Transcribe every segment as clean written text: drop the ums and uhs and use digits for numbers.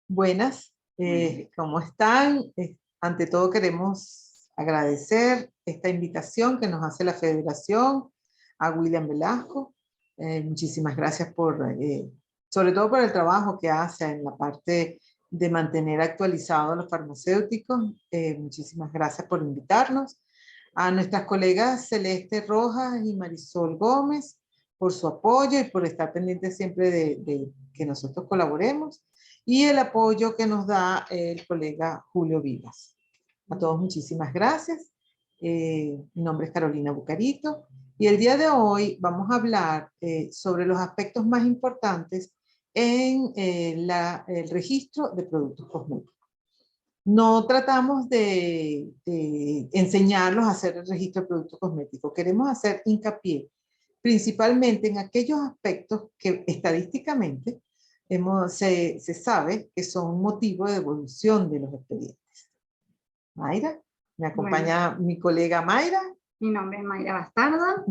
Buenas, ¿cómo están? Ante todo queremos agradecer esta invitación que nos hace la Federación a William Velasco. Muchísimas gracias sobre todo por el trabajo que hace en la parte de mantener actualizados a los farmacéuticos. Muchísimas gracias por invitarnos. A nuestras colegas Celeste Rojas y Marisol Gómez por su apoyo y por estar pendientes siempre de que nosotros colaboremos, y el apoyo que nos da el colega Julio Vivas. A todos muchísimas gracias. Mi nombre es Carolina Bucarito y el día de hoy vamos a hablar sobre los aspectos más importantes en el registro de productos cosméticos. No tratamos de enseñarlos a hacer el registro de productos cosméticos. Queremos hacer hincapié principalmente en aquellos aspectos que estadísticamente se sabe que son motivo de devolución de los expedientes. Mayra, me acompaña mi colega Mayra. Mi nombre es Mayra Bastardo.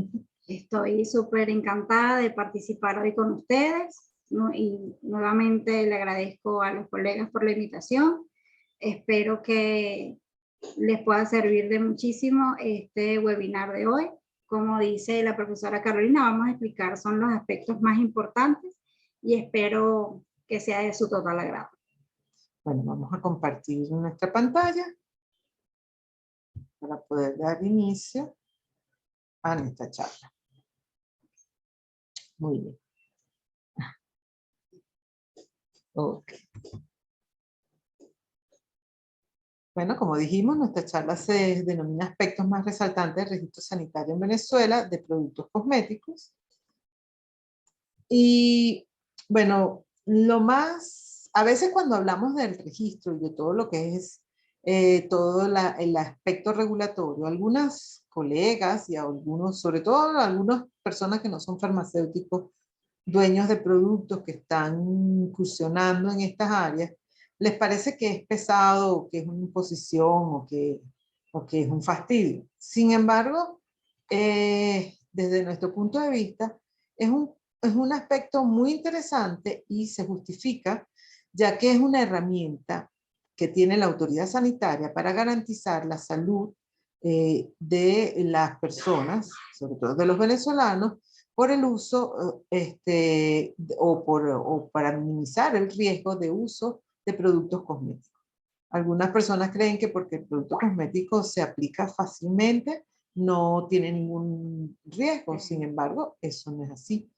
Estoy súper encantada de participar hoy con ustedes, ¿no? Y nuevamente le agradezco a los colegas por la invitación. Espero que les pueda servir de muchísimo este webinar de hoy. Como dice la profesora Carolina, vamos a explicar son los aspectos más importantes y espero que sea de su total agrado. Bueno, vamos a compartir nuestra pantalla para poder dar inicio a nuestra charla. Muy bien. Ok. Bueno, como dijimos, nuestra charla se denomina aspectos más resaltantes del registro sanitario en Venezuela de productos cosméticos. Y bueno, a veces cuando hablamos del registro y de todo lo que es todo el aspecto regulatorio, algunas colegas y algunos, sobre todo algunas personas que no son farmacéuticos, dueños de productos que están incursionando en estas áreas, les parece que es pesado, o que es una imposición o que es un fastidio. Sin embargo, desde nuestro punto de vista, es un aspecto muy interesante y se justifica, ya que es una herramienta que tiene la autoridad sanitaria para garantizar la salud de las personas, sobre todo de los venezolanos, por el uso o para minimizar el riesgo de uso de productos cosméticos. Algunas personas creen que porque el producto cosmético se aplica fácilmente, no tiene ningún riesgo. Sin embargo, eso no es así.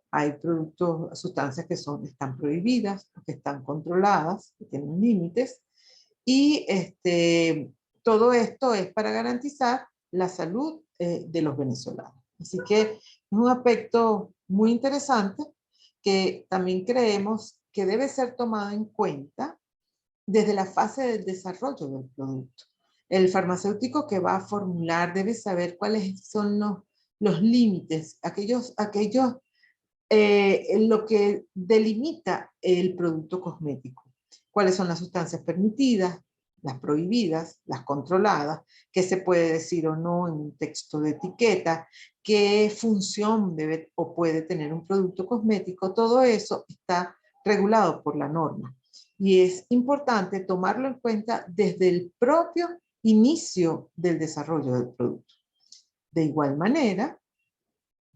Hay productos, sustancias que están prohibidas, que están controladas, que tienen límites, y todo esto es para garantizar la salud de los venezolanos. Así que es un aspecto muy interesante que también creemos que debe ser tomado en cuenta desde la fase del desarrollo del producto. El farmacéutico que va a formular debe saber cuáles son los límites, lo que delimita el producto cosmético. Cuáles son las sustancias permitidas, las prohibidas, las controladas, qué se puede decir o no en un texto de etiqueta, qué función debe o puede tener un producto cosmético. Todo eso está regulado por la norma. Y es importante tomarlo en cuenta desde el propio inicio del desarrollo del producto. De igual manera,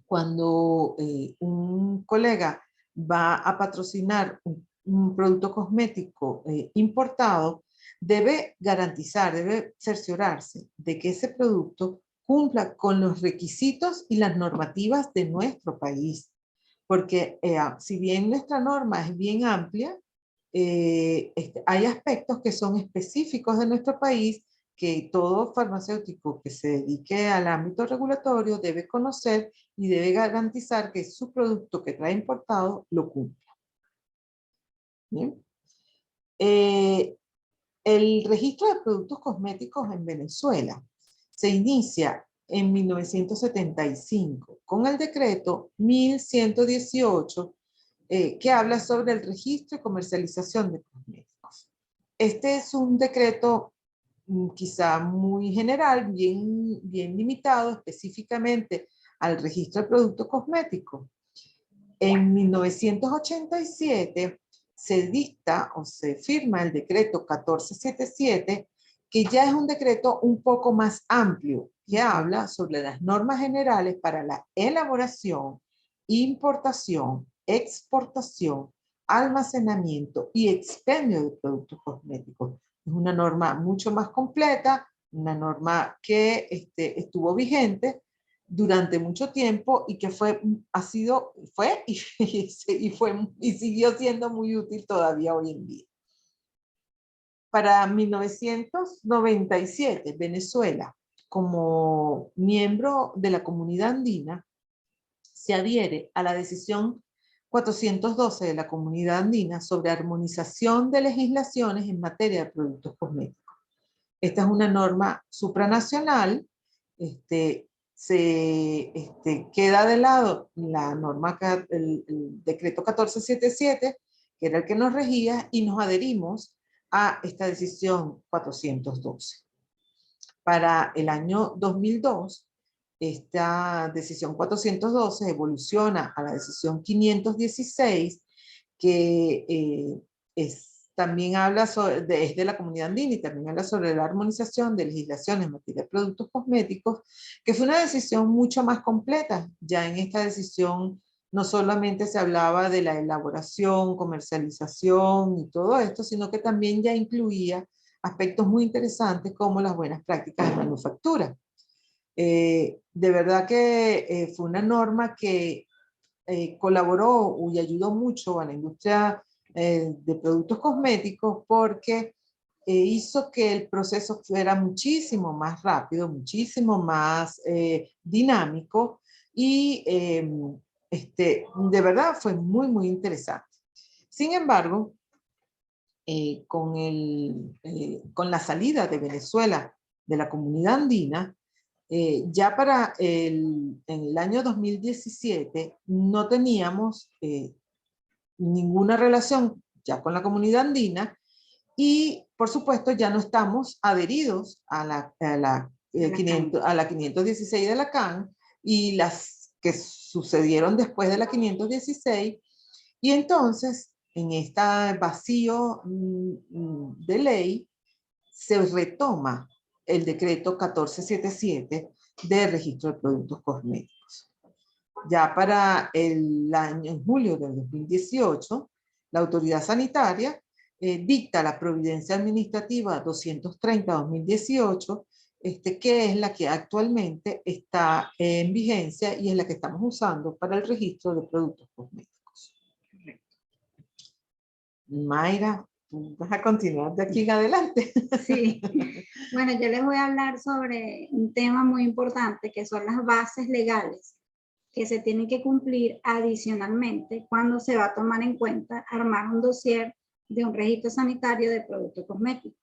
cuando un colega va a patrocinar un producto cosmético importado, debe garantizar, debe cerciorarse de que ese producto cumpla con los requisitos y las normativas de nuestro país. Porque si bien nuestra norma es bien amplia, hay aspectos que son específicos de nuestro país que todo farmacéutico que se dedique al ámbito regulatorio debe conocer y debe garantizar que su producto que trae importado lo cumpla. ¿Bien? El registro de productos cosméticos en Venezuela se inicia en 1975 con el decreto 1118 que habla sobre el registro y comercialización de cosméticos. Este es un decreto quizá muy general, bien limitado específicamente al registro de productos cosméticos. En 1987 se dicta o se firma el decreto 1477, que ya es un decreto un poco más amplio, que habla sobre las normas generales para la elaboración, importación, exportación, almacenamiento y expendio de productos cosméticos. Es una norma mucho más completa, una norma que estuvo vigente durante mucho tiempo y que fue y siguió siendo muy útil todavía hoy en día. Para 1997, Venezuela, como miembro de la Comunidad Andina, se adhiere a la decisión 412 de la Comunidad Andina sobre armonización de legislaciones en materia de productos cosméticos. Esta es una norma supranacional. Queda de lado la norma, el decreto 1477, que era el que nos regía, y nos adherimos a esta decisión 412. Para el año 2002, esta decisión 412 evoluciona a la decisión 516, que también habla es de la Comunidad Andina y también habla sobre la armonización de legislaciones en materia de productos cosméticos, que fue una decisión mucho más completa. Ya en esta decisión no solamente se hablaba de la elaboración, comercialización y todo esto, sino que también ya incluía aspectos muy interesantes como las buenas prácticas de manufactura. De verdad que fue una norma que colaboró y ayudó mucho a la industria de productos cosméticos, porque hizo que el proceso fuera muchísimo más rápido, muchísimo más dinámico y de verdad fue muy, muy interesante. Sin embargo, con la salida de Venezuela de la Comunidad Andina, ya para en el año 2017 no teníamos ninguna relación ya con la Comunidad Andina y por supuesto ya no estamos adheridos a la 516 de la CAN y las que sucedieron después de la 516, y entonces en este vacío de ley se retoma el decreto 1477 de registro de productos cosméticos. Ya para el año, en julio del 2018, la autoridad sanitaria dicta la Providencia Administrativa 230-2018, que es la que actualmente está en vigencia y es la que estamos usando para el registro de productos cosméticos. Mayra, vas a continuar de aquí en adelante. Sí, bueno, yo les voy a hablar sobre un tema muy importante que son las bases legales que se tienen que cumplir adicionalmente cuando se va a tomar en cuenta armar un dossier de un registro sanitario de productos cosméticos.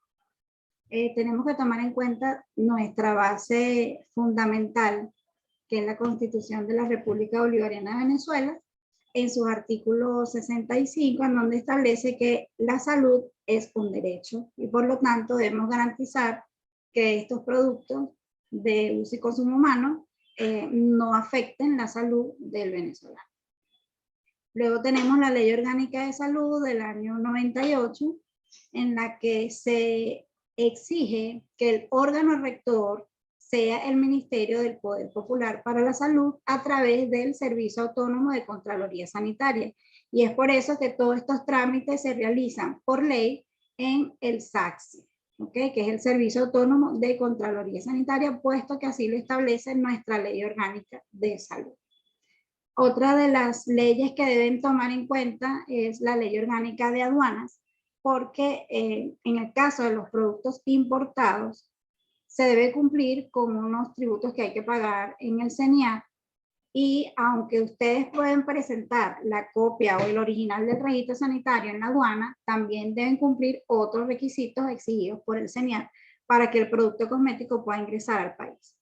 Tenemos que tomar en cuenta nuestra base fundamental, que es la Constitución de la República Bolivariana de Venezuela, en sus artículos 65, en donde establece que la salud es un derecho y por lo tanto debemos garantizar que estos productos de uso y consumo humano no afecten la salud del venezolano. Luego tenemos la Ley Orgánica de Salud del año 98, en la que se exige que el órgano rector sea el Ministerio del Poder Popular para la Salud a través del Servicio Autónomo de Contraloría Sanitaria. Y es por eso que todos estos trámites se realizan por ley en el SACSI, ¿okay? Que es el Servicio Autónomo de Contraloría Sanitaria, puesto que así lo establece nuestra Ley Orgánica de Salud. Otra de las leyes que deben tomar en cuenta es la Ley Orgánica de Aduanas, porque en el caso de los productos importados, se debe cumplir con unos tributos que hay que pagar en el CENIAC, y aunque ustedes pueden presentar la copia o el original del registro sanitario en la aduana, también deben cumplir otros requisitos exigidos por el CENIAC para que el producto cosmético pueda ingresar al país.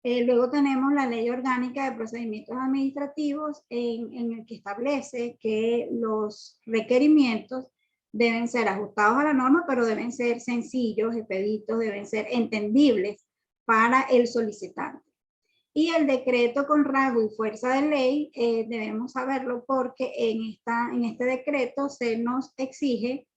Luego tenemos la Ley Orgánica de Procedimientos Administrativos en el que establece que los requerimientos deben ser ajustados a la norma, pero deben ser sencillos, expeditos, deben ser entendibles para el solicitante. Y el decreto con rasgo y fuerza de ley debemos saberlo porque en este decreto se nos exige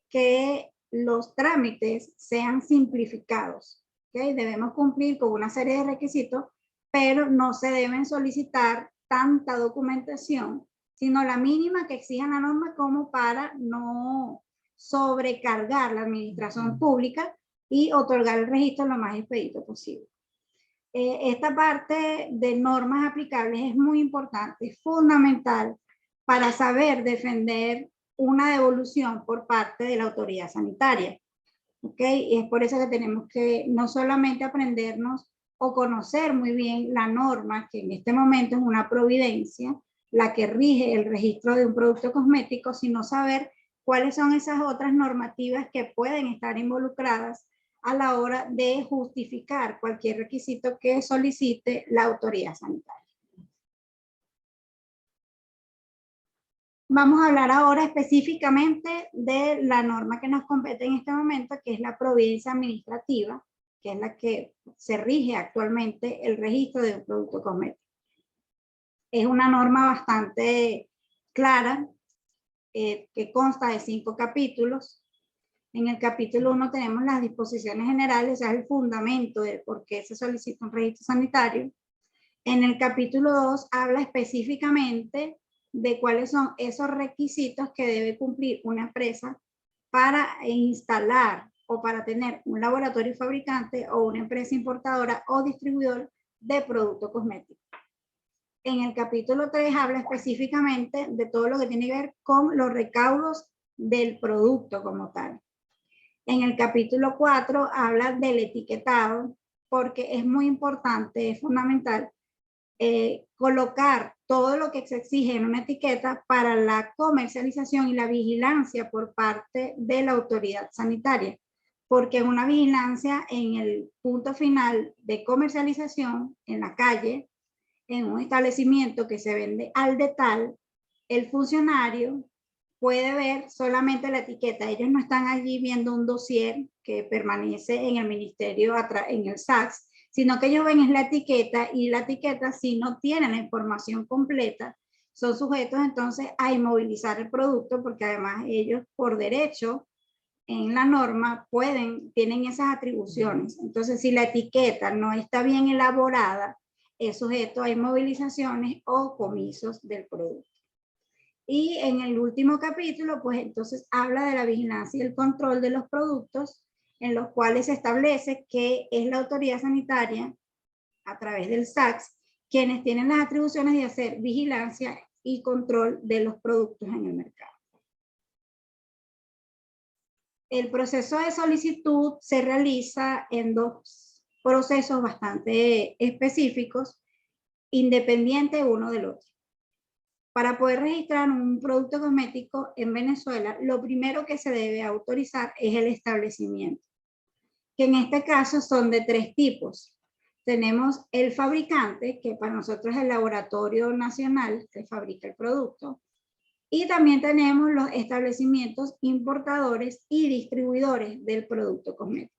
que los trámites sean simplificados. ¿Okay? Debemos cumplir con una serie de requisitos, pero no se deben solicitar tanta documentación, sino la mínima que exija la norma como para no sobrecargar la administración pública y otorgar el registro lo más expedito posible. Esta parte de normas aplicables es muy importante, es fundamental para saber defender una devolución por parte de la autoridad sanitaria. ¿Ok? Y es por eso que tenemos que no solamente aprendernos o conocer muy bien la norma, que en este momento es una providencia, la que rige el registro de un producto cosmético, sino saber cuáles son esas otras normativas que pueden estar involucradas a la hora de justificar cualquier requisito que solicite la autoridad sanitaria. Vamos a hablar ahora específicamente de la norma que nos compete en este momento, que es la providencia administrativa, que es la que se rige actualmente el registro de un producto cosmético. Es una norma bastante clara, que consta de 5 capítulos. En el capítulo 1 tenemos las disposiciones generales, o sea, el fundamento de por qué se solicita un registro sanitario. En el capítulo 2 habla específicamente de cuáles son esos requisitos que debe cumplir una empresa para instalar o para tener un laboratorio fabricante o una empresa importadora o distribuidor de producto cosmético. En el capítulo 3 habla específicamente de todo lo que tiene que ver con los recaudos del producto como tal. En el capítulo 4 habla del etiquetado, porque es muy importante, es fundamental colocar todo lo que se exige en una etiqueta para la comercialización y la vigilancia por parte de la autoridad sanitaria. Porque en una vigilancia en el punto final de comercialización, en la calle, en un establecimiento que se vende al detal, el funcionario puede ver solamente la etiqueta. Ellos no están allí viendo un dossier que permanece en el ministerio, en el SACS, sino que ellos ven es la etiqueta, y la etiqueta, si no tiene la información completa, son sujetos entonces a inmovilizar el producto, porque además ellos por derecho en la norma tienen esas atribuciones. Entonces, si la etiqueta no está bien elaborada, es sujeto a inmovilizaciones o comisos del producto. Y en el último capítulo, pues entonces habla de la vigilancia y el control de los productos, en los cuales se establece que es la autoridad sanitaria, a través del SACS, quienes tienen las atribuciones de hacer vigilancia y control de los productos en el mercado. El proceso de solicitud se realiza en 2 procesos bastante específicos, independientes uno del otro. Para poder registrar un producto cosmético en Venezuela, lo primero que se debe autorizar es el establecimiento, que en este caso son de 3 tipos. Tenemos el fabricante, que para nosotros es el laboratorio nacional que fabrica el producto, y también tenemos los establecimientos importadores y distribuidores del producto cosmético.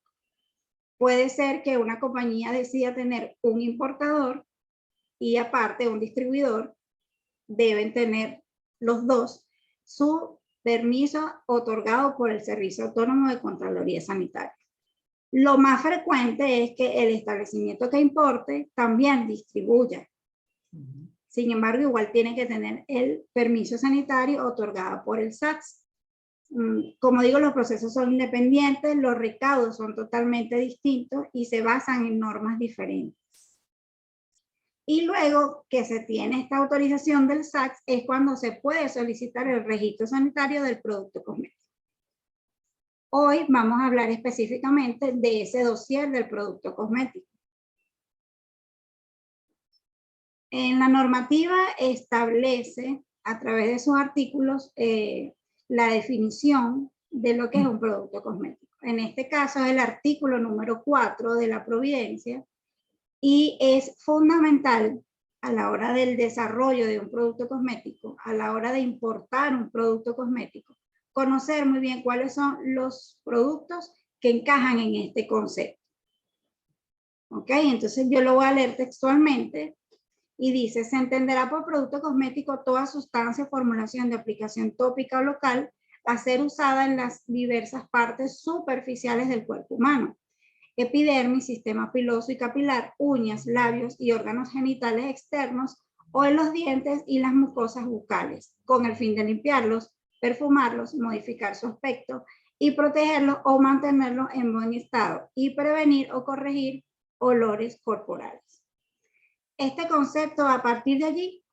Puede ser que una compañía decida tener un importador y aparte un distribuidor. Deben tener los dos su permiso otorgado por el Servicio Autónomo de Contraloría Sanitaria. Lo más frecuente es que el establecimiento que importe también distribuya. Sin embargo, igual tiene que tener el permiso sanitario otorgado por el SACS. Como digo, los procesos son independientes, los recaudos son totalmente distintos y se basan en normas diferentes. Y luego que se tiene esta autorización del SACS es cuando se puede solicitar el registro sanitario del producto cosmético. Hoy vamos a hablar específicamente de ese dossier del producto cosmético. En la normativa establece a través de sus artículos la definición de lo que es un producto cosmético. En este caso es el artículo número 4 de la Providencia, y es fundamental a la hora del desarrollo de un producto cosmético, a la hora de importar un producto cosmético, conocer muy bien cuáles son los productos que encajan en este concepto. ¿Ok? Entonces yo lo voy a leer textualmente y dice, se entenderá por producto cosmético toda sustancia o formulación de aplicación tópica o local a ser usada en las diversas partes superficiales del cuerpo humano. Epidermis, sistema piloso y capilar, uñas, labios y órganos genitales externos o en los dientes y las mucosas bucales, con el fin de limpiarlos, perfumarlos, modificar su aspecto y protegerlos o mantenerlos en buen estado y prevenir o corregir olores corporales. Este concepto, a partir de allí,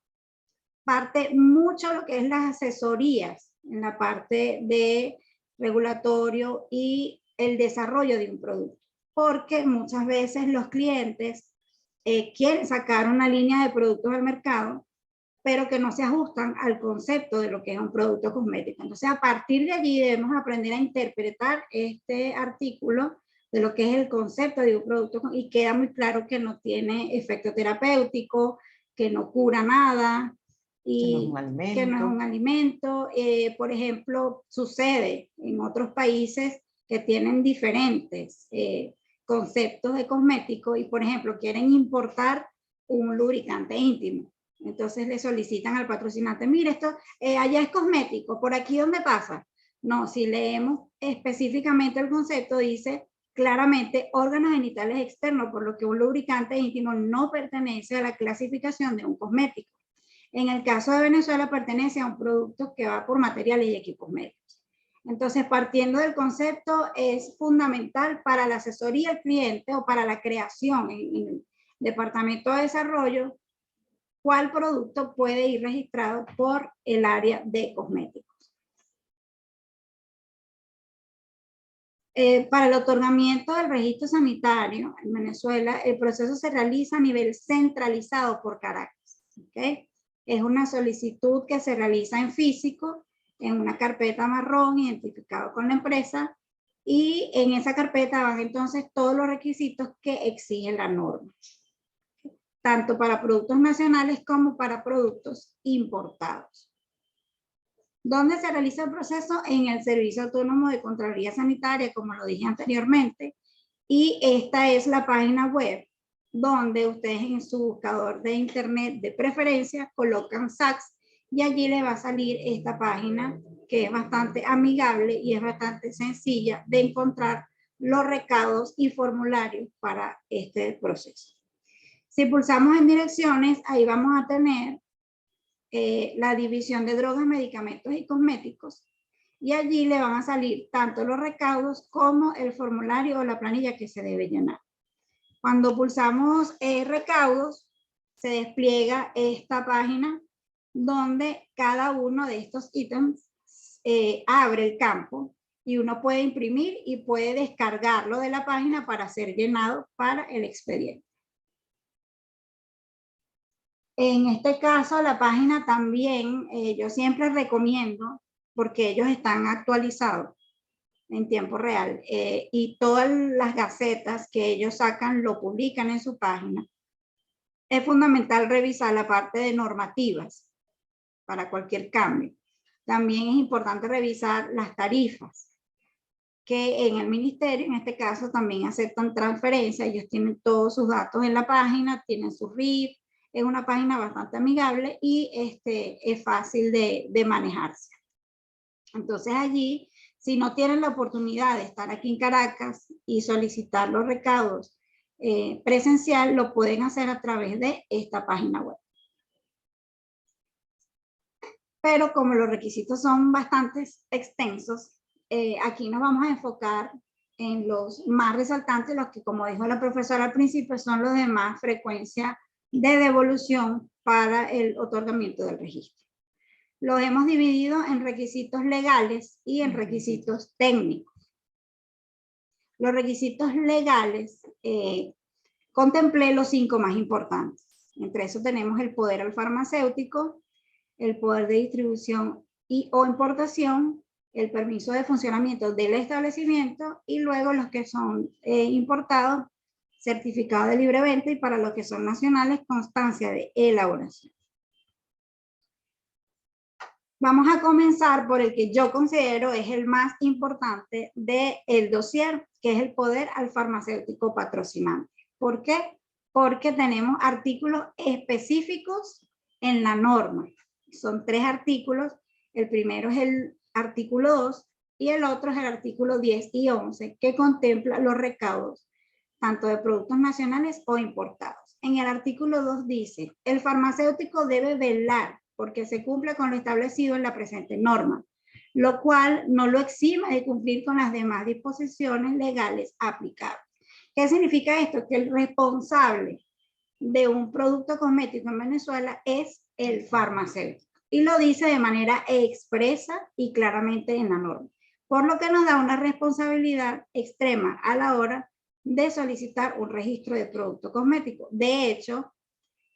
parte mucho lo que es las asesorías en la parte de regulatorio y el desarrollo de un producto, porque muchas veces los clientes quieren sacar una línea de productos al mercado, pero que no se ajustan al concepto de lo que es un producto cosmético. Entonces, a partir de allí debemos aprender a interpretar este artículo de lo que es el concepto de un producto y queda muy claro que no tiene efecto terapéutico, que no cura nada y que no es un alimento. Por ejemplo, sucede en otros países que tienen diferentes conceptos de cosméticos y, por ejemplo, quieren importar un lubricante íntimo. Entonces le solicitan al patrocinante, mire, esto allá es cosmético, por aquí ¿dónde pasa? No, si leemos específicamente el concepto, dice claramente órganos genitales externos, por lo que un lubricante íntimo no pertenece a la clasificación de un cosmético. En el caso de Venezuela pertenece a un producto que va por materiales y equipos médicos. Entonces, partiendo del concepto, es fundamental para la asesoría al cliente o para la creación en el departamento de desarrollo, cuál producto puede ir registrado por el área de cosméticos. Para el otorgamiento del registro sanitario en Venezuela, el proceso se realiza a nivel centralizado por Caracas. ¿Okay? Es una solicitud que se realiza en físico, en una carpeta marrón identificado con la empresa, y en esa carpeta van entonces todos los requisitos que exige la norma, tanto para productos nacionales como para productos importados. ¿Dónde se realiza el proceso? En el Servicio Autónomo de Contraloría Sanitaria, como lo dije anteriormente, y esta es la página web donde ustedes en su buscador de internet de preferencia colocan SACS y allí le va a salir esta página que es bastante amigable y es bastante sencilla de encontrar los recaudos y formularios para este proceso. Si pulsamos en direcciones, ahí vamos a tener la división de drogas, medicamentos y cosméticos. Y allí le van a salir tanto los recaudos como el formulario o la planilla que se debe llenar. Cuando pulsamos recaudos, se despliega esta página donde cada uno de estos ítems abre el campo y uno puede imprimir y puede descargarlo de la página para ser llenado para el expediente. En este caso, la página también, yo siempre recomiendo, porque ellos están actualizados en tiempo real y todas las gacetas que ellos sacan lo publican en su página. Es fundamental revisar la parte de normativas para cualquier cambio. También es importante revisar las tarifas, que en el ministerio, en este caso, también aceptan transferencia. Ellos tienen todos sus datos en la página, tienen su RIF. Es una página bastante amigable y es fácil de manejarse. Entonces allí, si no tienen la oportunidad de estar aquí en Caracas y solicitar los recaudos presencial, lo pueden hacer a través de esta página web. Pero como los requisitos son bastante extensos, aquí nos vamos a enfocar en los más resaltantes, los que, como dijo la profesora al principio, son los de más frecuencia de devolución para el otorgamiento del registro. Los hemos dividido en requisitos legales y en requisitos técnicos. Los requisitos legales, contemplé los 5 más importantes. Entre esos tenemos el poder al farmacéutico, el poder de distribución y o importación, el permiso de funcionamiento del establecimiento y luego los que son importados, certificado de libre venta, y para los que son nacionales, constancia de elaboración. Vamos a comenzar por el que yo considero es el más importante del dossier, que es el poder al farmacéutico patrocinante. ¿Por qué? Porque tenemos artículos específicos en la norma. Son 3 artículos. El primero es el artículo 2 y el otro es el artículo 10 y 11, que contempla los recaudos tanto de productos nacionales o importados. En el artículo 2 dice, el farmacéutico debe velar porque se cumpla con lo establecido en la presente norma, lo cual no lo exime de cumplir con las demás disposiciones legales aplicables. ¿Qué significa esto? Que el responsable de un producto cosmético en Venezuela es el farmacéutico. Y lo dice de manera expresa y claramente en la norma. Por lo que nos da una responsabilidad extrema a la hora de solicitar un registro de producto cosmético. De hecho,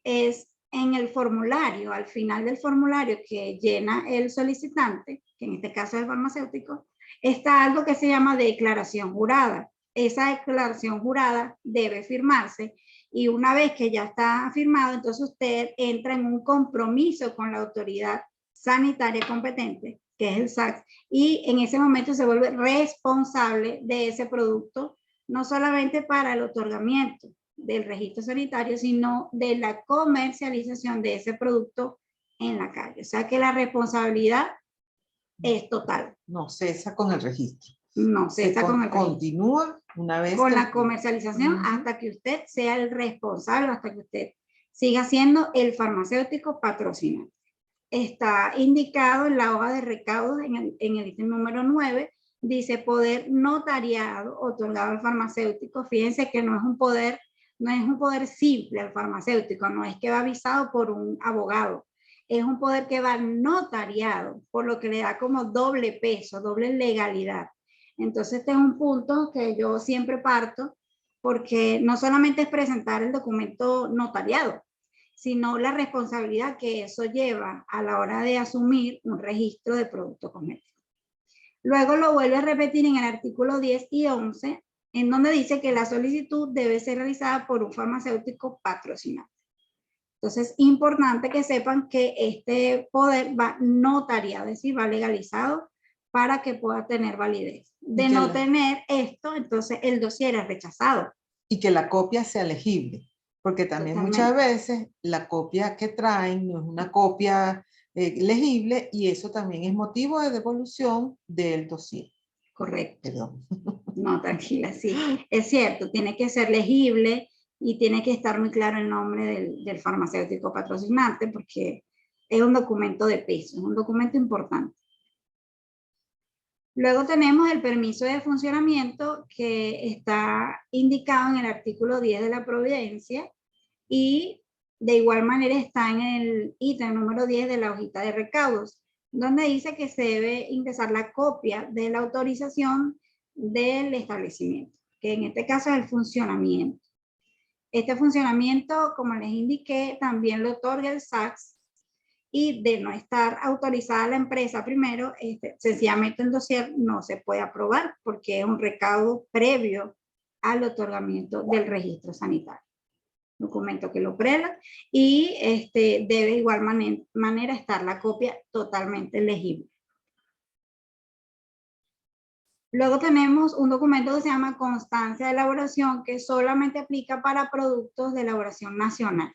es en el formulario, al final del formulario que llena el solicitante, que en este caso es el farmacéutico, está algo que se llama declaración jurada. Esa declaración jurada debe firmarse y una vez que ya está firmado, entonces usted entra en un compromiso con la autoridad sanitaria competente, que es el SACS, y en ese momento se vuelve responsable de ese producto, no solamente para el otorgamiento del registro sanitario, sino de la comercialización de ese producto en la calle. O sea que la responsabilidad es total. No cesa con el registro. No cesa con el registro. Continúa una vez con la comercialización hasta que usted sea el responsable, hasta que usted siga siendo el farmacéutico patrocinante. Está indicado en la hoja de recaudos en el ítem número 9, dice poder notariado otorgado al farmacéutico. Fíjense que no es un poder simple al farmacéutico, no es que va avisado por un abogado, es un poder que va notariado, por lo que le da como doble peso, doble legalidad. Entonces este es un punto que yo siempre parto, porque no solamente es presentar el documento notariado, sino la responsabilidad que eso lleva a la hora de asumir un registro de producto cosmético. Luego lo vuelve a repetir en el artículo 10 y 11, en donde dice que la solicitud debe ser realizada por un farmacéutico patrocinante. Entonces, importante que sepan que este poder va notariado, es decir, va legalizado para que pueda tener validez. De no tener esto, entonces el dossier es rechazado. Y que la copia sea legible, porque también muchas veces la copia que traen no es una copia legible y eso también es motivo de devolución del dossier. Correcto. Perdón. No, tranquila, sí. Es cierto, tiene que ser legible y tiene que estar muy claro el nombre del farmacéutico patrocinante porque es un documento de peso, es un documento importante. Luego tenemos el permiso de funcionamiento que está indicado en el artículo 10 de la Providencia y de igual manera está en el ítem número 10 de la hojita de recaudos, donde dice que se debe ingresar la copia de la autorización del establecimiento, que en este caso es el funcionamiento. Este funcionamiento, como les indiqué, también lo otorga el SACS y de no estar autorizada la empresa primero, sencillamente el dossier no se puede aprobar porque es un recaudo previo al otorgamiento del registro sanitario. Documento que lo prueba y debe de igual manera estar la copia totalmente legible. Luego tenemos un documento que se llama constancia de elaboración que solamente aplica para productos de elaboración nacional.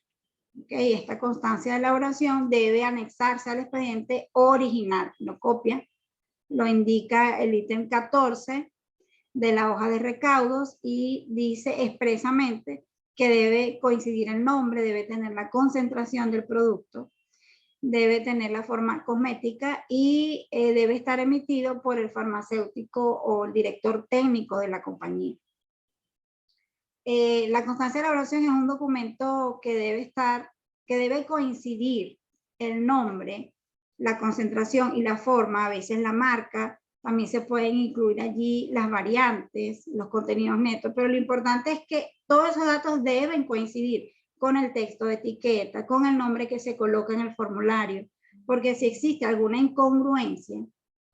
Okay, esta constancia de elaboración debe anexarse al expediente original, no copia, lo indica el ítem 14 de la hoja de recaudos y dice expresamente que debe coincidir el nombre, debe tener la concentración del producto, debe tener la forma cosmética y debe estar emitido por el farmacéutico o el director técnico de la compañía. La constancia de elaboración es un documento que debe coincidir el nombre, la concentración y la forma, a veces la marca, también se pueden incluir allí las variantes, los contenidos netos, pero lo importante es que todos esos datos deben coincidir con el texto de etiqueta, con el nombre que se coloca en el formulario, porque si existe alguna incongruencia,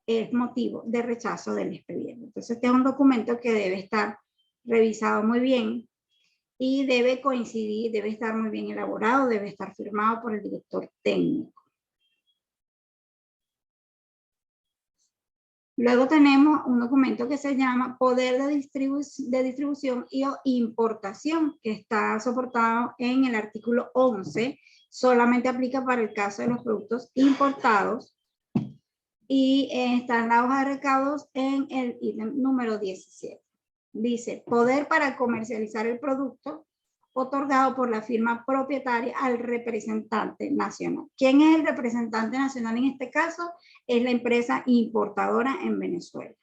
es motivo de rechazo del expediente. Entonces, este es un documento que debe estar revisado muy bien y debe coincidir, debe estar muy bien elaborado, debe estar firmado por el director técnico. Luego tenemos un documento que se llama Poder de Distribución y o Importación, que está soportado en el artículo 11. Solamente aplica para el caso de los productos importados. Y está en la hoja de recaudos en el ítem número 17. Dice, poder para comercializar el producto otorgado por la firma propietaria al representante nacional. ¿Quién es el representante nacional en este caso? Es la empresa importadora en Venezuela.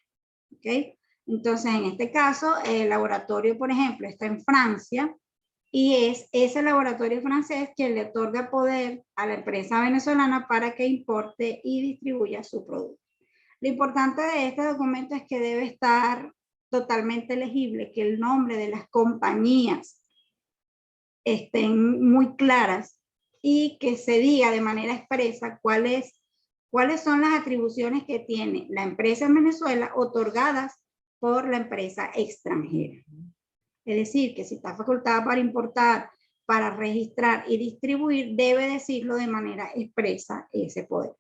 ¿Okay? Entonces, en este caso, el laboratorio, por ejemplo, está en Francia y es ese laboratorio francés quien le otorga poder a la empresa venezolana para que importe y distribuya su producto. Lo importante de este documento es que debe estar totalmente legible, que el nombre de las compañías estén muy claras y que se diga de manera expresa cuáles son las atribuciones que tiene la empresa en Venezuela otorgadas por la empresa extranjera. Es decir, que si está facultada para importar, para registrar y distribuir, debe decirlo de manera expresa ese poder.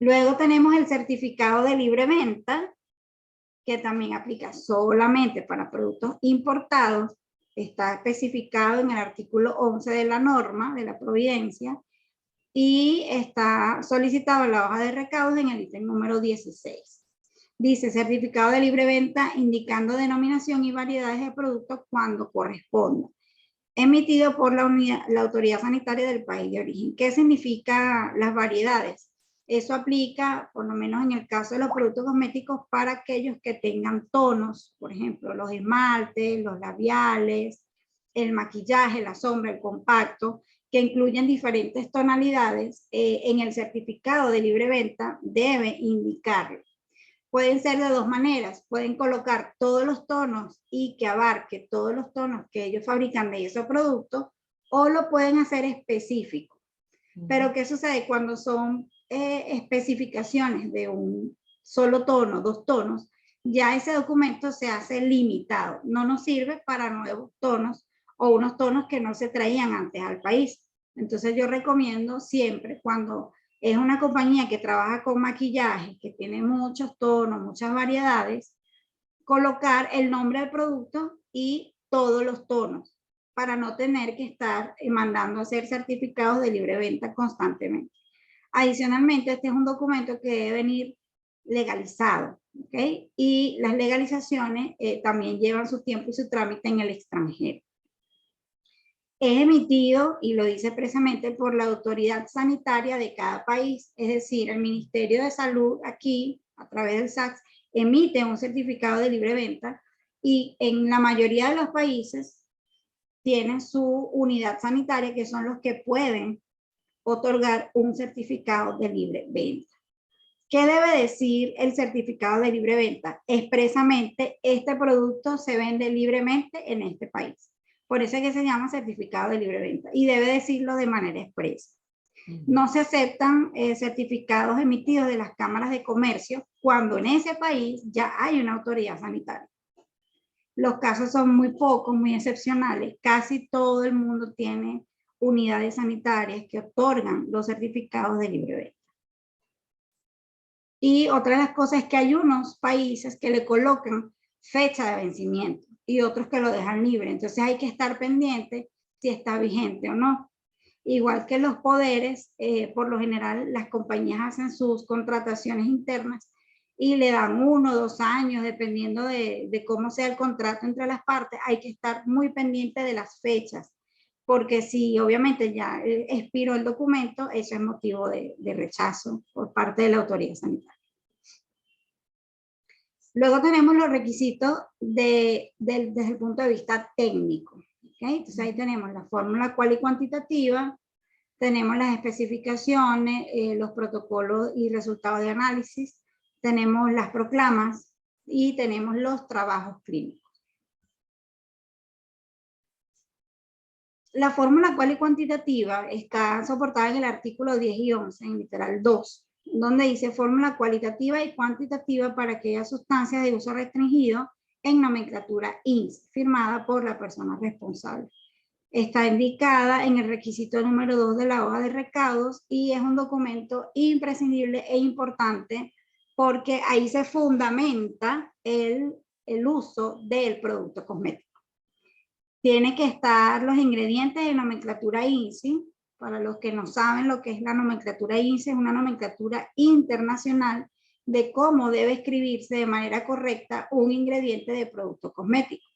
Luego tenemos el certificado de libre venta, que también aplica solamente para productos importados. Está especificado en el artículo 11 de la norma de la Providencia y está solicitado en la hoja de recaudos en el ítem número 16. Dice certificado de libre venta indicando denominación y variedades de productos cuando corresponda. Emitido por la autoridad sanitaria del país de origen. ¿Qué significa las variedades? Eso aplica, por lo menos en el caso de los productos cosméticos, para aquellos que tengan tonos, por ejemplo, los esmaltes, los labiales, el maquillaje, la sombra, el compacto, que incluyen diferentes tonalidades. En el certificado de libre venta debe indicarlo. Pueden ser de dos maneras, pueden colocar todos los tonos y que abarque todos los tonos que ellos fabrican de esos productos, o lo pueden hacer específico. Pero ¿qué sucede? Cuando son especificaciones de un solo tono, dos tonos, ya ese documento se hace limitado, no nos sirve para nuevos tonos o unos tonos que no se traían antes al país. Entonces yo recomiendo siempre, cuando es una compañía que trabaja con maquillaje, que tiene muchos tonos, muchas variedades, colocar el nombre del producto y todos los tonos para no tener que estar mandando a hacer certificados de libre venta constantemente. Adicionalmente, este es un documento que debe venir legalizado, ¿ok? Y las legalizaciones también llevan su tiempo y su trámite en el extranjero. Es emitido, y lo dice expresamente, por la autoridad sanitaria de cada país, es decir, el Ministerio de Salud aquí, a través del SACS, emite un certificado de libre venta y en la mayoría de los países tienen su unidad sanitaria, que son los que pueden otorgar un certificado de libre venta. ¿Qué debe decir el certificado de libre venta? Expresamente, este producto se vende libremente en este país. Por eso es que se llama certificado de libre venta y debe decirlo de manera expresa. No se aceptan certificados emitidos de las cámaras de comercio cuando en ese país ya hay una autoridad sanitaria. Los casos son muy pocos, muy excepcionales. Casi todo el mundo tiene unidades sanitarias que otorgan los certificados de libre venta. Y otra de las cosas es que hay unos países que le colocan fecha de vencimiento y otros que lo dejan libre. Entonces hay que estar pendiente si está vigente o no. Igual que los poderes, por lo general las compañías hacen sus contrataciones internas y le dan 1 o 2 años, dependiendo de cómo sea el contrato entre las partes. Hay que estar muy pendiente de las fechas, porque si obviamente ya expiró el documento, eso es motivo de rechazo por parte de la autoridad sanitaria. Luego tenemos los requisitos desde el punto de vista técnico. ¿Okay? Entonces ahí tenemos la fórmula cual y cuantitativa, tenemos las especificaciones, los protocolos y resultados de análisis, tenemos las proclamas y tenemos los trabajos clínicos. La fórmula cual y cuantitativa está soportada en el artículo 10 y 11, en literal 2, donde dice fórmula cualitativa y cuantitativa para aquellas sustancias de uso restringido en nomenclatura INS, firmada por la persona responsable. Está indicada en el requisito número 2 de la hoja de recaudos y es un documento imprescindible e importante porque ahí se fundamenta el uso del producto cosmético. Tiene que estar los ingredientes de nomenclatura INSI. Para los que no saben lo que es la nomenclatura INSI, es una nomenclatura internacional de cómo debe escribirse de manera correcta un ingrediente de producto cosmético.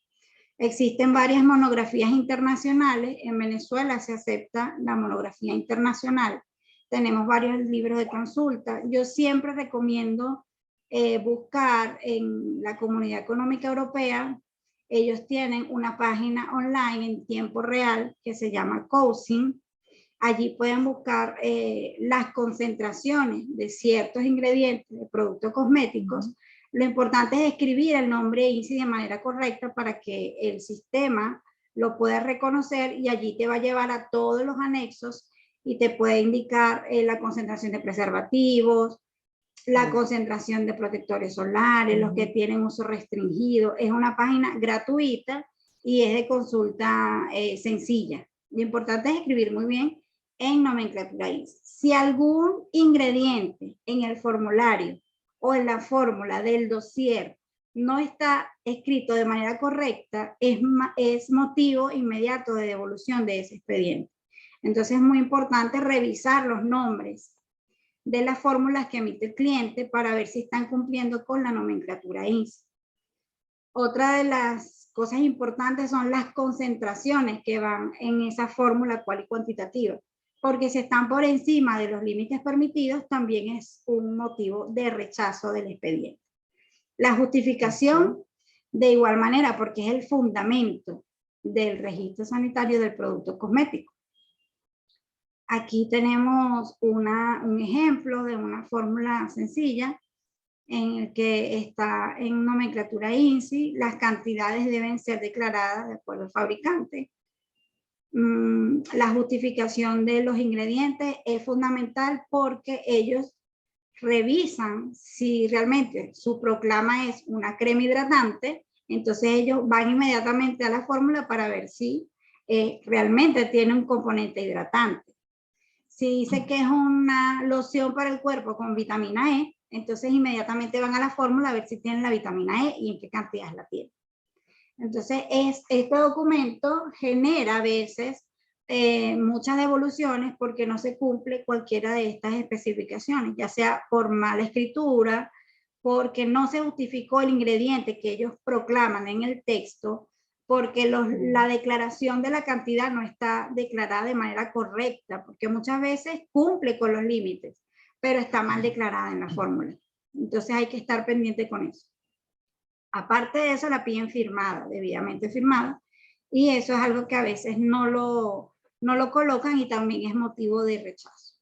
Existen varias monografías internacionales. En Venezuela se acepta la monografía internacional. Tenemos varios libros de consulta. Yo siempre recomiendo buscar en la Comunidad Económica Europea. Ellos tienen una página online en tiempo real que se llama COSIN. Allí pueden buscar las concentraciones de ciertos ingredientes de productos cosméticos. Lo importante es escribir el nombre INSI de manera correcta para que el sistema lo pueda reconocer y allí te va a llevar a todos los anexos y te puede indicar la concentración de preservativos, la concentración de protectores solares, los que tienen uso restringido. Es una página gratuita y es de consulta sencilla. Lo importante es escribir muy bien en nomenclatura INSI. Si algún ingrediente en el formulario o en la fórmula del dossier no está escrito de manera correcta, es motivo inmediato de devolución de ese expediente. Entonces es muy importante revisar los nombres de las fórmulas que emite el cliente para ver si están cumpliendo con la nomenclatura INSI. Otra de las cosas importantes son las concentraciones que van en esa fórmula cual y cuantitativa, porque si están por encima de los límites permitidos, también es un motivo de rechazo del expediente. La justificación, de igual manera, porque es el fundamento del registro sanitario del producto cosmético. Aquí tenemos un ejemplo de una fórmula sencilla en el que está en nomenclatura INSI, las cantidades deben ser declaradas de acuerdo al fabricante. La justificación de los ingredientes es fundamental porque ellos revisan si realmente su proclama es una crema hidratante, entonces ellos van inmediatamente a la fórmula para ver si realmente tiene un componente hidratante. Si dice que es una loción para el cuerpo con vitamina E, entonces inmediatamente van a la fórmula a ver si tienen la vitamina E y en qué cantidad la tienen. Entonces, este documento genera a veces muchas devoluciones porque no se cumple cualquiera de estas especificaciones, ya sea por mala escritura, porque no se justificó el ingrediente que ellos proclaman en el texto, porque la declaración de la cantidad no está declarada de manera correcta, porque muchas veces cumple con los límites, pero está mal declarada en la fórmula. Entonces hay que estar pendiente con eso. Aparte de eso, la piden firmada, debidamente firmada, y eso es algo que a veces no lo colocan y también es motivo de rechazo.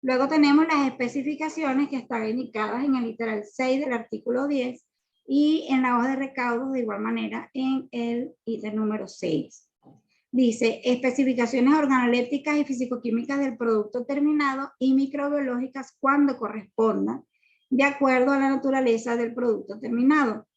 Luego tenemos las especificaciones que están indicadas en el literal 6 del artículo 10 y en la hoja de recaudos de igual manera en el ítem número 6. Dice, especificaciones organolépticas y fisicoquímicas del producto terminado y microbiológicas cuando correspondan, de acuerdo a la naturaleza del producto terminado.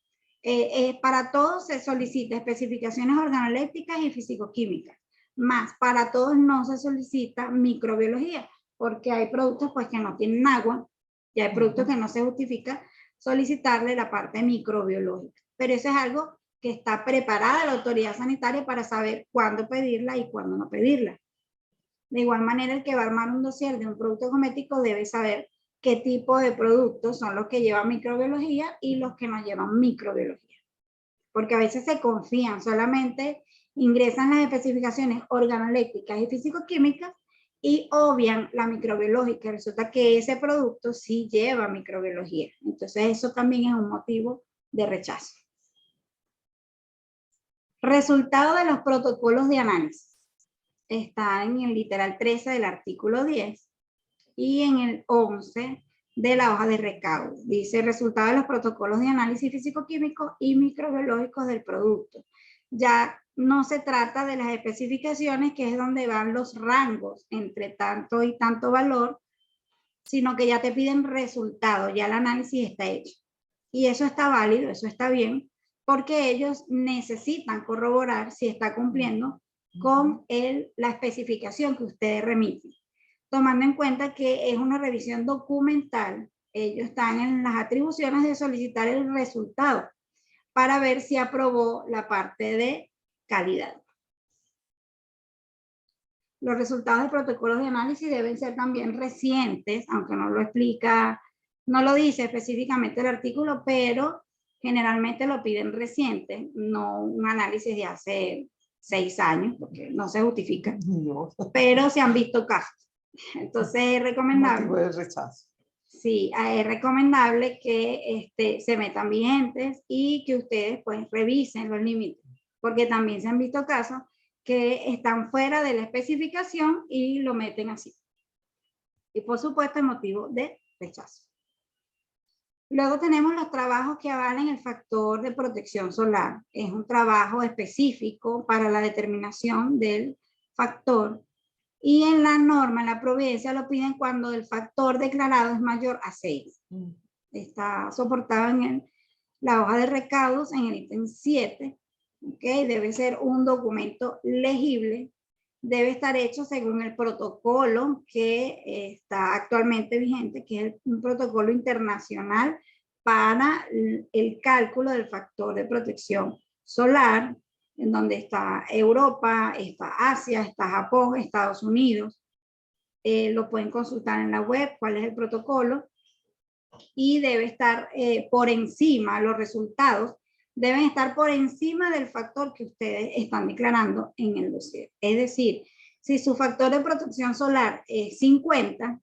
Para todos se solicita especificaciones organolépticas y fisicoquímicas, más para todos no se solicita microbiología, porque hay productos pues que no tienen agua y hay productos que no se justifica solicitarle la parte microbiológica. Pero eso es algo que está preparada la autoridad sanitaria para saber cuándo pedirla y cuándo no pedirla. De igual manera, el que va a armar un dossier de un producto cosmético debe saber qué tipo de productos son los que llevan microbiología y los que no llevan microbiología. Porque a veces se confían, solamente ingresan las especificaciones organolépticas y fisicoquímicas y obvian la microbiológica. Resulta que ese producto sí lleva microbiología. Entonces eso también es un motivo de rechazo. Resultado de los protocolos de análisis. Está en el literal 13 del artículo 10 y en el 11 de la hoja de recaudo. Dice resultado de los protocolos de análisis físico-químico y microbiológicos del producto. Ya no se trata de las especificaciones, que es donde van los rangos entre tanto y tanto valor, sino que ya te piden resultado, ya el análisis está hecho. Y eso está válido, eso está bien, porque ellos necesitan corroborar si está cumpliendo con la especificación que ustedes remiten. Tomando en cuenta que es una revisión documental, ellos están en las atribuciones de solicitar el resultado para ver si aprobó la parte de calidad. Los resultados de protocolos de análisis deben ser también recientes, aunque no lo explica, no lo dice específicamente el artículo, pero generalmente lo piden recientes, no un análisis de hace 6 años, porque no se justifica, pero se han visto casos. Entonces es recomendable. Motivo de rechazo. Sí, es recomendable que se metan vigentes y que ustedes pues revisen los límites, porque también se han visto casos que están fuera de la especificación y lo meten así. Y por supuesto el motivo de rechazo. Luego tenemos los trabajos que avalan el factor de protección solar. Es un trabajo específico para la determinación del factor. Y en la norma, en la providencia, lo piden cuando el factor declarado es mayor a 6. Está soportado en la hoja de recaudos en el ítem 7. ¿Okay? Debe ser un documento legible. Debe estar hecho según el protocolo que está actualmente vigente, que es un protocolo internacional para el cálculo del factor de protección solar, en donde está Europa, está Asia, está Japón, Estados Unidos. Lo pueden consultar en la web, cuál es el protocolo. Y debe estar por encima, los resultados deben estar por encima del factor que ustedes están declarando en el dossier. Es decir, si su factor de protección solar es 50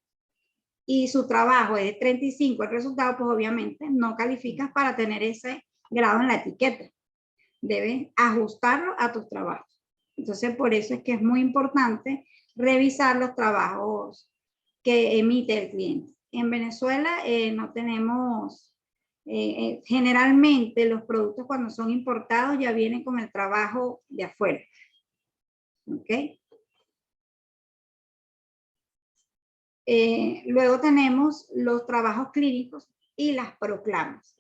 y su trabajo es de 35, el resultado pues obviamente no calificas para tener ese grado en la etiqueta. Debes ajustarlo a tus trabajos. Entonces, por eso es que es muy importante revisar los trabajos que emite el cliente. En Venezuela no tenemos, generalmente los productos cuando son importados ya vienen con el trabajo de afuera. ¿Ok? Luego tenemos los trabajos clínicos y las proclamas.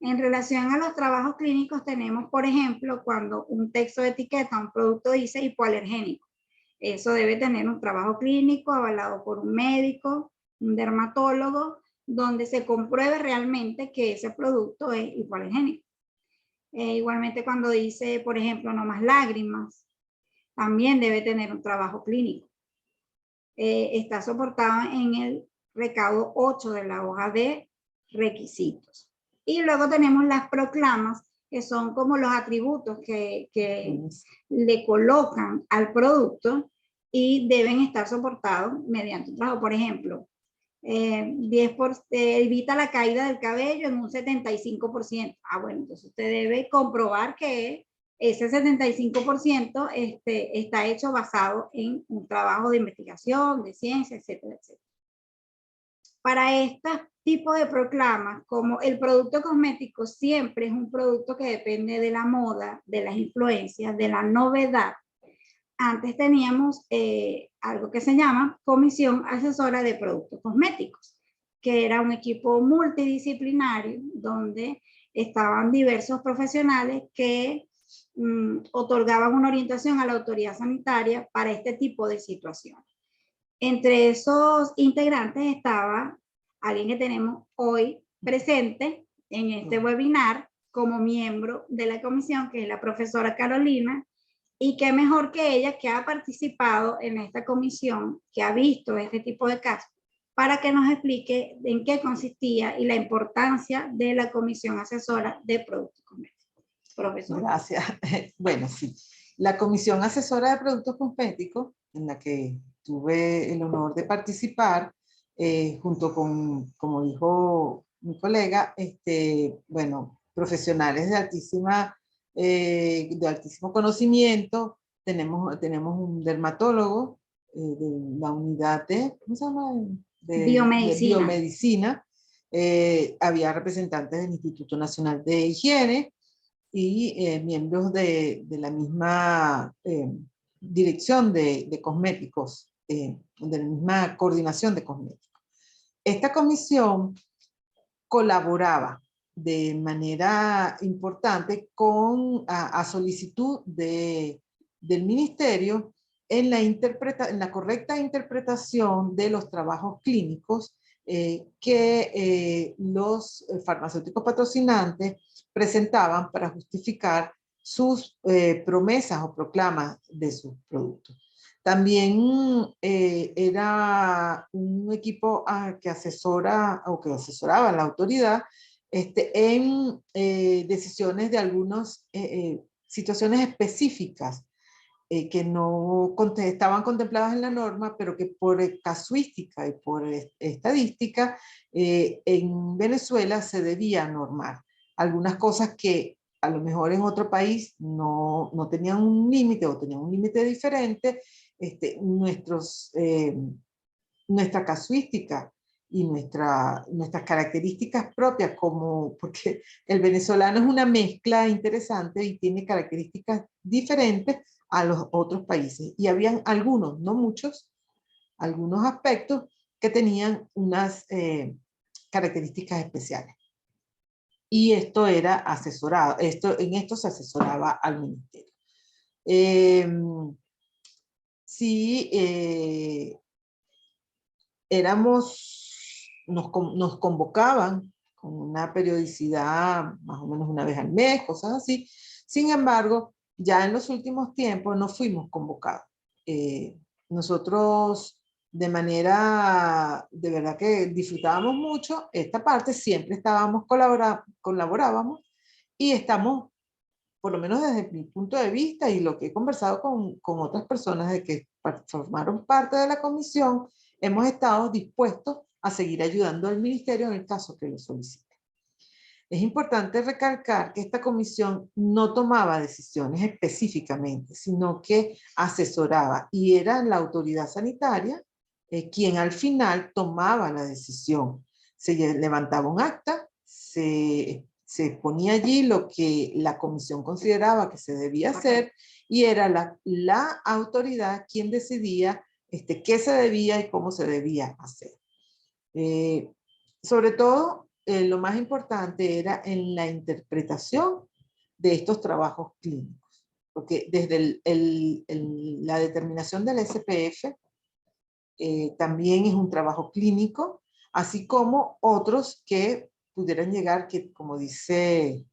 En relación a los trabajos clínicos tenemos, por ejemplo, cuando un texto de etiqueta, un producto dice hipoalergénico. Eso debe tener un trabajo clínico avalado por un médico, un dermatólogo, donde se compruebe realmente que ese producto es hipoalergénico. Igualmente cuando dice, por ejemplo, no más lágrimas, también debe tener un trabajo clínico. Está soportado en el recaudo 8 de la hoja de requisitos. Y luego tenemos las proclamas, que son como los atributos que le colocan al producto y deben estar soportados mediante un trabajo. Por ejemplo, evita la caída del cabello en un 75%. Bueno, entonces usted debe comprobar que ese 75% está hecho basado en un trabajo de investigación, de ciencia, etcétera, etcétera. Para este tipo de proclamas, como el producto cosmético siempre es un producto que depende de la moda, de las influencias, de la novedad. Antes teníamos algo que se llama Comisión Asesora de Productos Cosméticos, que era un equipo multidisciplinario donde estaban diversos profesionales que otorgaban una orientación a la autoridad sanitaria para este tipo de situaciones. Entre esos integrantes estaba alguien que tenemos hoy presente en este webinar como miembro de la comisión, que es la profesora Carolina, y qué mejor que ella, que ha participado en esta comisión, que ha visto este tipo de casos, para que nos explique en qué consistía y la importancia de la comisión asesora de productos cosméticos. Profesor. Gracias. Bueno, sí. La comisión asesora de productos cosméticos, en la que tuve el honor de participar, junto con, como dijo mi colega, bueno, profesionales de altísimo conocimiento. Tenemos un dermatólogo de la unidad de, ¿cómo se llama? De biomedicina. Había representantes del Instituto Nacional de Higiene y miembros de la misma dirección de cosméticos, de la misma coordinación de cosméticos. Esta comisión colaboraba de manera importante a solicitud del ministerio en la correcta interpretación de los trabajos clínicos que los farmacéuticos patrocinantes presentaban para justificar sus promesas o proclamas de sus productos. También era un equipo que asesora o que asesoraba a la autoridad en decisiones de algunas situaciones específicas que no estaban contempladas en la norma, pero que por casuística y por estadística en Venezuela se debía normar. Algunas cosas que a lo mejor en otro país no tenían un límite o tenían un límite diferente, nuestra casuística y nuestras características propias, porque el venezolano es una mezcla interesante y tiene características diferentes a los otros países. Y habían algunos, no muchos, algunos aspectos que tenían unas características especiales. Y esto era asesorado, en esto se asesoraba al ministerio. Sí, nos convocaban con una periodicidad más o menos una vez al mes, cosas así. Sin embargo, ya en los últimos tiempos no fuimos convocados. Nosotros de verdad que disfrutábamos mucho esta parte, siempre colaborábamos y estamos, por lo menos desde mi punto de vista y lo que he conversado con otras personas de que formaron parte de la comisión, hemos estado dispuestos a seguir ayudando al ministerio en el caso que lo solicite. Es importante recalcar que esta comisión no tomaba decisiones específicamente, sino que asesoraba y era la autoridad sanitaria quien al final tomaba la decisión. Se levantaba un acta, se ponía allí lo que la comisión consideraba que se debía hacer y era la autoridad quien decidía qué se debía y cómo se debía hacer. Sobre todo, lo más importante era en la interpretación de estos trabajos clínicos, porque desde la determinación del SPF también es un trabajo clínico, así como otros que pudieran llegar, que como dice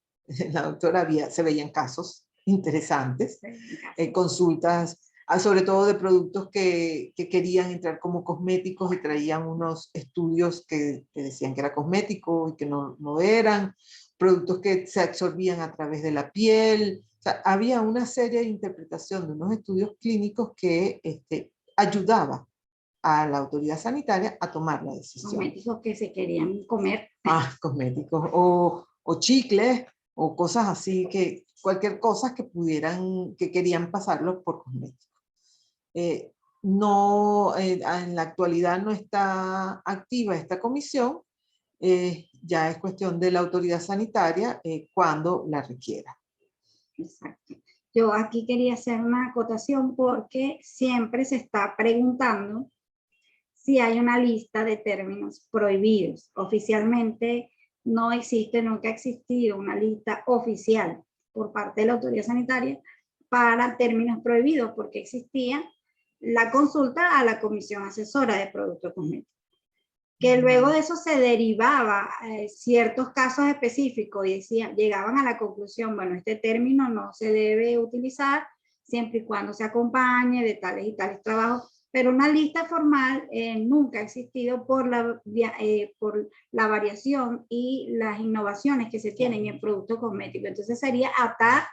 la doctora, se veían casos interesantes, consultas, sobre todo de productos que querían entrar como cosméticos y traían unos estudios que decían que era cosmético y que no eran, productos que se absorbían a través de la piel. O sea, había una serie de interpretación de unos estudios clínicos que ayudaba a la autoridad sanitaria a tomar la decisión. Cosméticos que se querían comer. Cosméticos o chicles o cosas así, cualquier cosa que querían pasarlo por cosméticos. En la actualidad no está activa esta comisión, ya es cuestión de la autoridad sanitaria cuando la requiera. Exacto. Yo aquí quería hacer una acotación porque siempre se está preguntando si hay una lista de términos prohibidos. Oficialmente no existe, nunca ha existido una lista oficial por parte de la autoridad sanitaria para términos prohibidos, porque existía la consulta a la Comisión Asesora de Productos Cosméticos, que luego de eso se derivaba ciertos casos específicos y llegaban a la conclusión, bueno, este término no se debe utilizar siempre y cuando se acompañe de tales y tales trabajos, pero una lista formal nunca ha existido por la variación y las innovaciones que se tienen en productos cosméticos. Entonces sería atar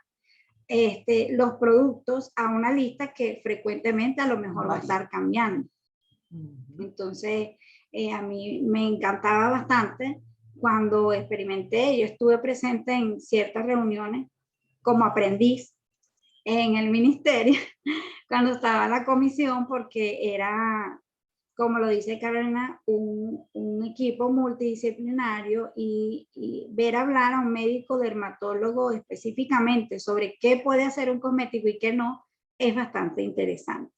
los productos a una lista que frecuentemente a lo mejor va a estar cambiando. Entonces, a mí me encantaba bastante cuando experimenté, yo estuve presente en ciertas reuniones como aprendiz en el ministerio, cuando estaba en la comisión, porque era, como lo dice Carolina, un equipo multidisciplinario y ver hablar a un médico dermatólogo específicamente sobre qué puede hacer un cosmético y qué no, es bastante interesante.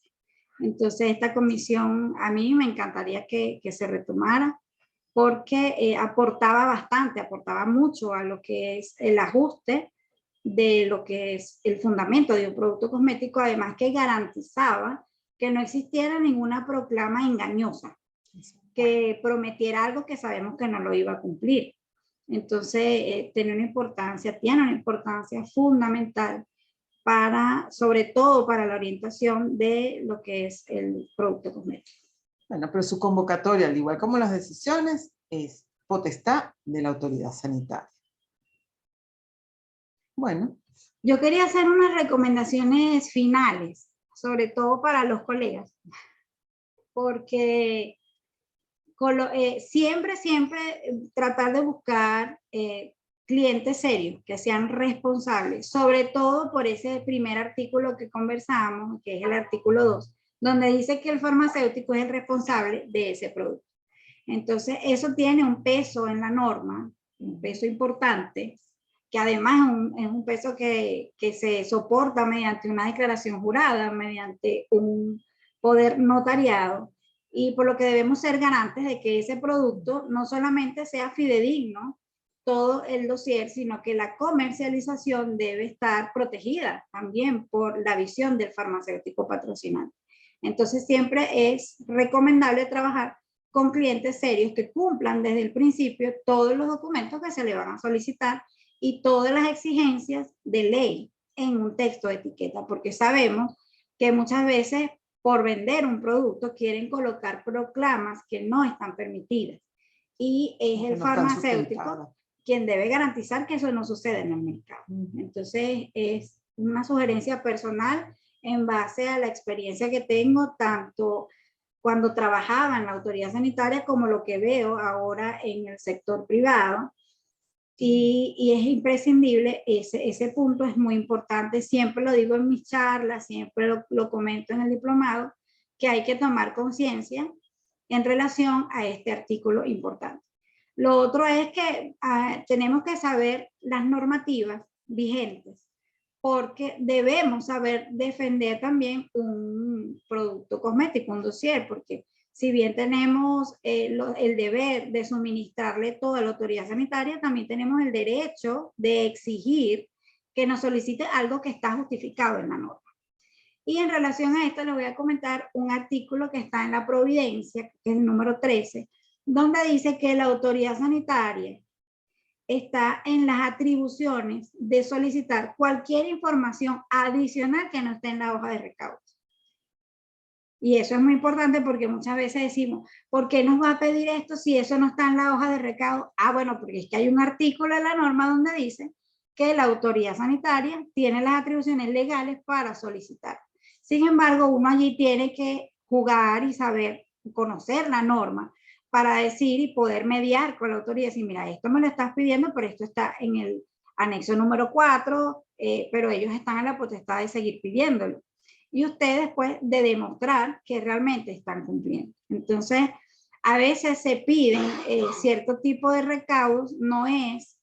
Entonces esta comisión a mí me encantaría que se retomara porque aportaba bastante, aportaba mucho a lo que es el ajuste de lo que es el fundamento de un producto cosmético, además que garantizaba que no existiera ninguna proclama engañosa, que prometiera algo que sabemos que no lo iba a cumplir. Entonces, tiene una importancia fundamental para, sobre todo para la orientación de lo que es el producto cosmético. Bueno, pero su convocatoria, al igual como las decisiones, es potestad de la autoridad sanitaria. Bueno. Yo quería hacer unas recomendaciones finales, sobre todo para los colegas, porque siempre tratar de buscar clientes serios, que sean responsables, sobre todo por ese primer artículo que conversamos, que es el artículo 2, donde dice que el farmacéutico es el responsable de ese producto. Entonces, eso tiene un peso en la norma, un peso importante, que además es un peso que se soporta mediante una declaración jurada, mediante un poder notariado, y por lo que debemos ser garantes de que ese producto no solamente sea fidedigno todo el dossier, sino que la comercialización debe estar protegida también por la visión del farmacéutico patrocinante. Entonces siempre es recomendable trabajar con clientes serios que cumplan desde el principio todos los documentos que se le van a solicitar y todas las exigencias de ley en un texto de etiqueta, porque sabemos que muchas veces por vender un producto quieren colocar proclamas que no están permitidas, y es el farmacéutico quien debe garantizar que eso no suceda en el mercado. Entonces es una sugerencia personal en base a la experiencia que tengo, tanto cuando trabajaba en la autoridad sanitaria como lo que veo ahora en el sector privado. Y es imprescindible, ese punto es muy importante, siempre lo digo en mis charlas, siempre lo comento en el diplomado, que hay que tomar conciencia en relación a este artículo importante. Lo otro es que tenemos que saber las normativas vigentes, porque debemos saber defender también un producto cosmético, un dossier, porque si bien tenemos el deber de suministrarle todo a la autoridad sanitaria, también tenemos el derecho de exigir que nos solicite algo que está justificado en la norma. Y en relación a esto les voy a comentar un artículo que está en la Providencia, que es el número 13, donde dice que la autoridad sanitaria está en las atribuciones de solicitar cualquier información adicional que no esté en la hoja de recaudo. Y eso es muy importante porque muchas veces decimos, ¿por qué nos va a pedir esto si eso no está en la hoja de recaudo? Bueno, porque es que hay un artículo de la norma donde dice que la autoridad sanitaria tiene las atribuciones legales para solicitar. Sin embargo, uno allí tiene que jugar y saber, conocer la norma para decir y poder mediar con la autoridad y decir, mira, esto me lo estás pidiendo, pero esto está en el anexo número 4, pero ellos están en la potestad de seguir pidiéndolo. Y ustedes, pues, de demostrar que realmente están cumpliendo. Entonces, a veces se piden cierto tipo de recaudos, no es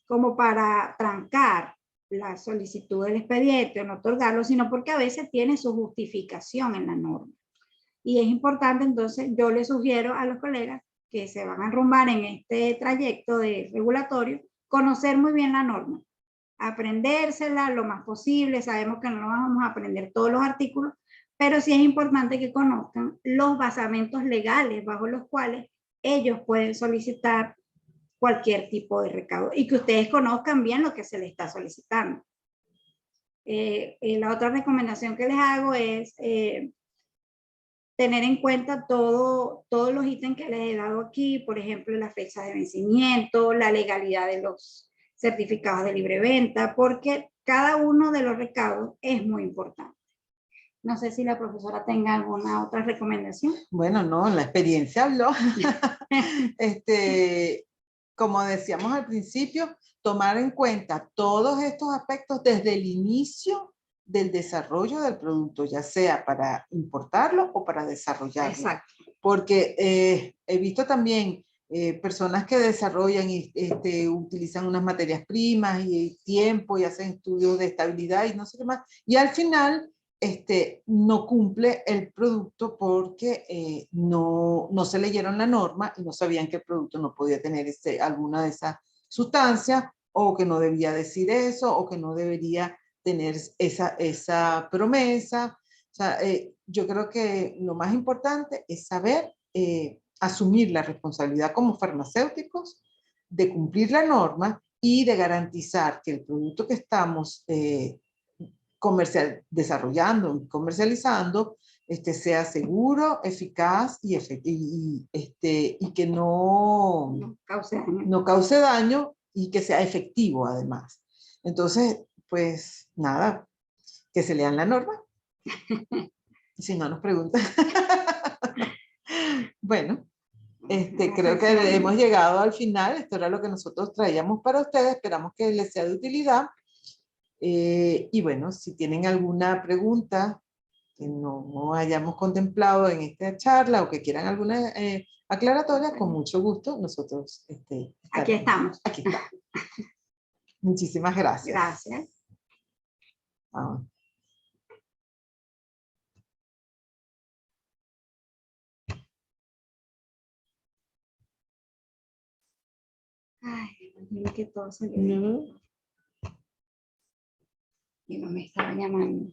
como para trancar la solicitud del expediente o no otorgarlo, sino porque a veces tiene su justificación en la norma. Y es importante, entonces, yo les sugiero a los colegas que se van a enrumbar en este trayecto de regulatorio, conocer muy bien la norma, aprendérsela lo más posible. Sabemos que no vamos a aprender todos los artículos, pero sí es importante que conozcan los basamentos legales bajo los cuales ellos pueden solicitar cualquier tipo de recaudo y que ustedes conozcan bien lo que se les está solicitando. La otra recomendación que les hago es tener en cuenta todos los ítems que les he dado aquí, por ejemplo, la fecha de vencimiento, la legalidad de los certificados de libre venta, porque cada uno de los recaudos es muy importante. No sé si la profesora tenga alguna otra recomendación. Bueno, no, la experiencia habló. Como decíamos al principio, tomar en cuenta todos estos aspectos desde el inicio del desarrollo del producto, ya sea para importarlo o para desarrollarlo. Exacto. Porque he visto también personas que desarrollan y utilizan unas materias primas y tiempo y hacen estudios de estabilidad y no sé qué más. Y al final no cumple el producto porque no se leyeron la norma y no sabían que el producto no podía tener alguna de esas sustancias, o que no debía decir eso, o que no debería tener esa promesa. O sea, yo creo que lo más importante es saber asumir la responsabilidad como farmacéuticos de cumplir la norma y de garantizar que el producto que estamos desarrollando y comercializando sea seguro, eficaz y que no cause daño y que sea efectivo además. Entonces, pues nada, que se lean la norma. Si no nos preguntan. Bueno, creo que hemos llegado al final. Esto era lo que nosotros traíamos para ustedes. Esperamos que les sea de utilidad. Y bueno, si tienen alguna pregunta que no hayamos contemplado en esta charla o que quieran alguna aclaratoria, con mucho gusto nosotros aquí estamos. Aquí estamos. Muchísimas gracias. Gracias. Ah. Ay, dime que todo salió bien. Y no me estaba llamando.